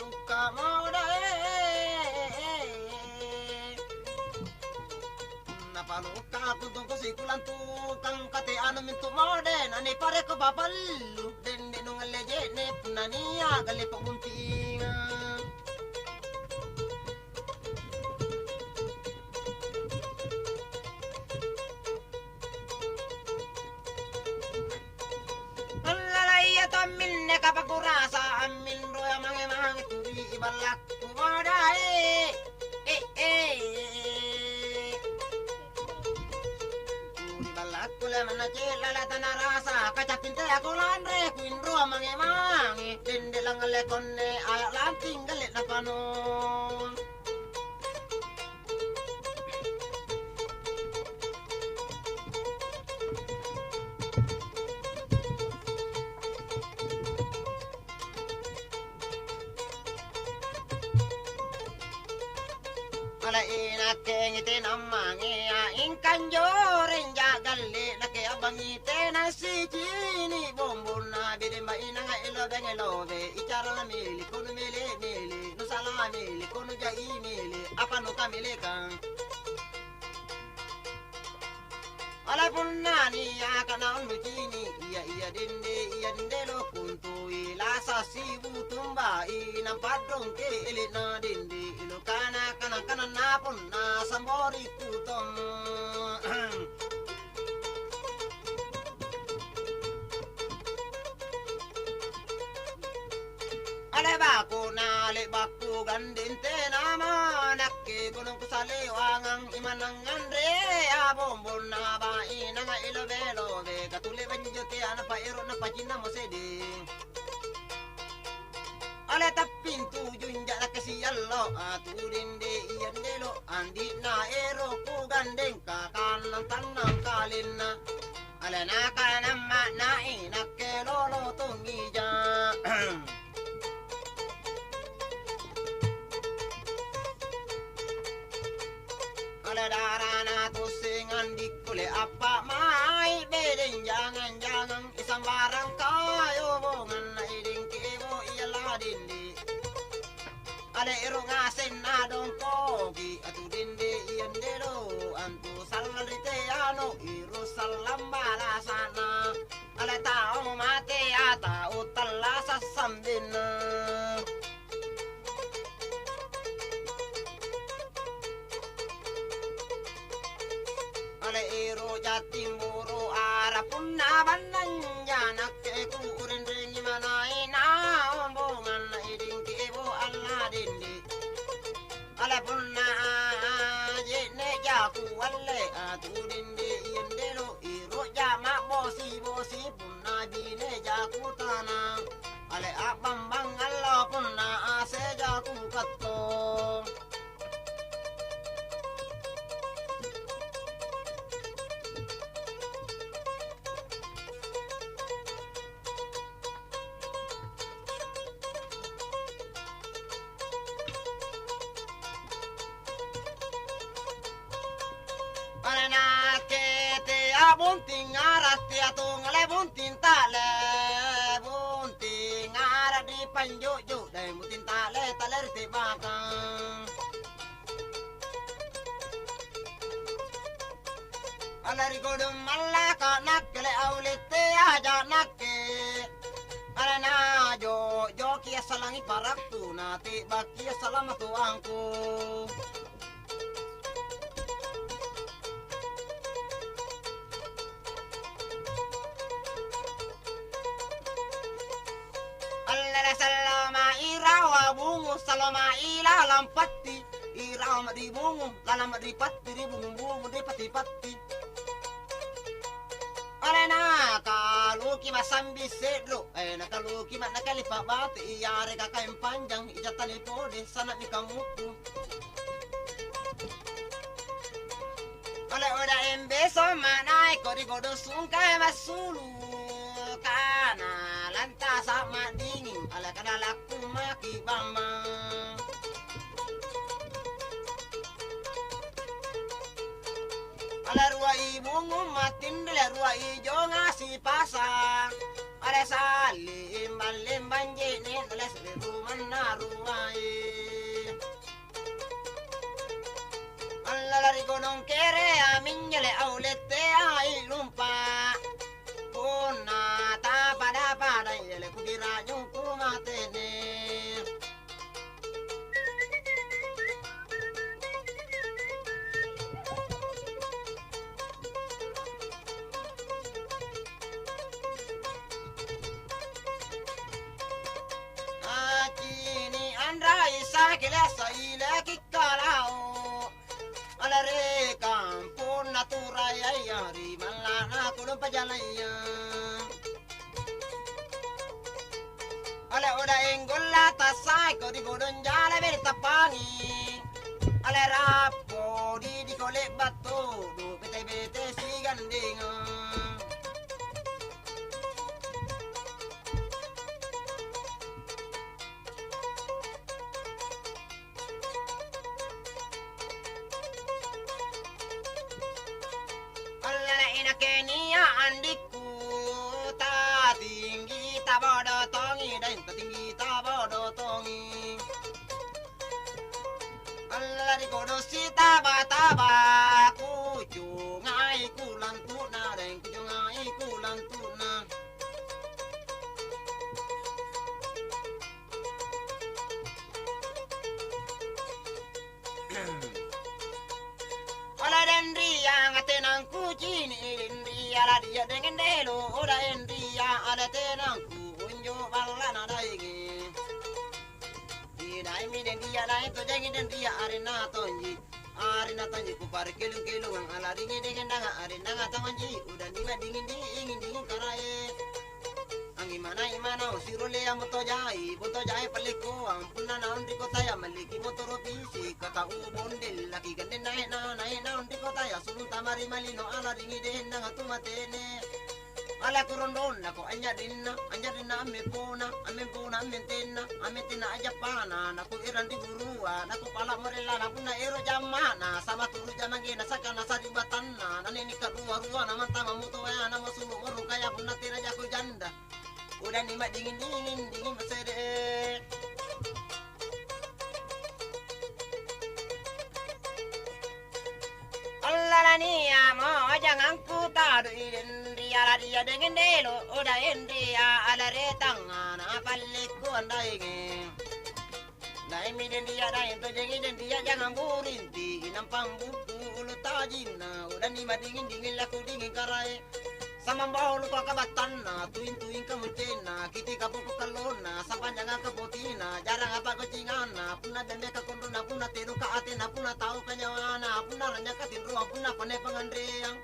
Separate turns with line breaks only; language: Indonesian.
paluka maudae napaluka kuntong kusikulan tukang kate ano mintu maudae nani pare ko babalu dende nung leje ne punania gali paguntinga Amin ne kapakurasa amin roya mange mange turi ibalak kumadae turi balak kule mana cela la tanarasa kacapin te aku landre kuin roya mange mange dende langale konne ayak lanting galet na panon Ala ina kengite namange ingkan joren jagalle lake abangite nasi cini bombon na bide ma ina nga ilo bengelobe icara la mili kono mili mili no sala mili kono jai mili apa no kamile kan Ala punnani akana unukini iya dende lo kuntu ila sasibu tumba ina padrong ke elina dende ilo kana na punna sambori tutom Ale baku gandinte nama nakke gunung kusale wangang imanang andre abombon na ba ina nga ilo belo be katule banjote ana pa ero na pajina mo sede Ale tapintu junja na kasi yallo atudinde iyandelo andi na ero ku gandeng kakanang tanang kalina Ale nakanama na inakke lolo tungija Darana tusingan dikule apa mai bedeng jangan isang barang kayo bongan na iding kibo iyalah dindi ale iro ngasen na dong kogi atu dindi iyandelo antu salalite ano iro salambala sana ale tao mate ata utalla sasambina Ale ero jatimboro arapun nabanan janak ke kuren ringi manai na ombongan na iding kebo alla dindi Ale punna jene jaku walle atu dindi yendelo ero jama bosi punna jine jaku tanang Ale abambang alla punna ase jaku katto bunting arat tiatong ale bunting tale bunting arat di panjojo dai bunting tale taler te bakang alari godum malaka nakle aulete aja nakke alana jo kia salangi paraktu nati bakia salamatu angku Salama irawa bungu salama ila lampati irawa di bungu lalam di pati di bungu di pati Alena kaluki masambi sedlo nakaluki nakalipa bati iyare kakain panjang ijatani pode sana di kamuku Ale oda embeso manai kodi godo sungkai masulu kana lanta sama dingin ala kana laku maki bama ala ruai bungu matin dele ruai jo ngasi pasang ala salim balim banje ne dele rumah na ruang jalaya. Ale udah enggola tasai ko di godon jala bertapangi. Ale rapo di kolek batu du bete si gandinga. Allah ina Kenia andiku ta tinggi ta bodo tongi dan ta tinggi ta bodo tongi. Allah di kodo sita bataba kucu ngai kulan tuna dan kucu ngai kulan tuna. Ola dendri yang atenang kuci ni dendri ala dia dengan delo ola dendri yang ada tenang ku unjo balana daigi. Dai mi dendri ada itu jangi dendri arena tonji ku par kelu ang ala ringi dengan danga arena tonji udah dingin karai. Imana usirole yang buto jai paliko ampuna na undi kota ya maliki motoro pisi kata ubondel laki gande na undi kota ya sulu tamari malino ala ringi den na tumatene ala kurondon lako anya dinna ame pona aja pana naku iran di burua naku pala morela nakuna ero jamana sama turu jamange na sakana sari batanna nani ruwa na manta mamuto ya na masulu moru kaya punna tira jako janda. Udah nima dingin mesere. Allah la niya mo jangan ku tadu iden dia dengan delo udah endria ala retanga na palliku andaige. Dai mi den dia dai to jengin dia jangan burinti inam pambuku ulu tajina udah nima dingin laku dingin karai. Sama bau lu kabatan na tuin kamucena kiti kabuku kalona sampanya nga kabutina jarang apa kecingana puna dembe ka kondona puna teru ka atena puna tahu kanyawana puna ranya ka tinruang puna pane pangandreang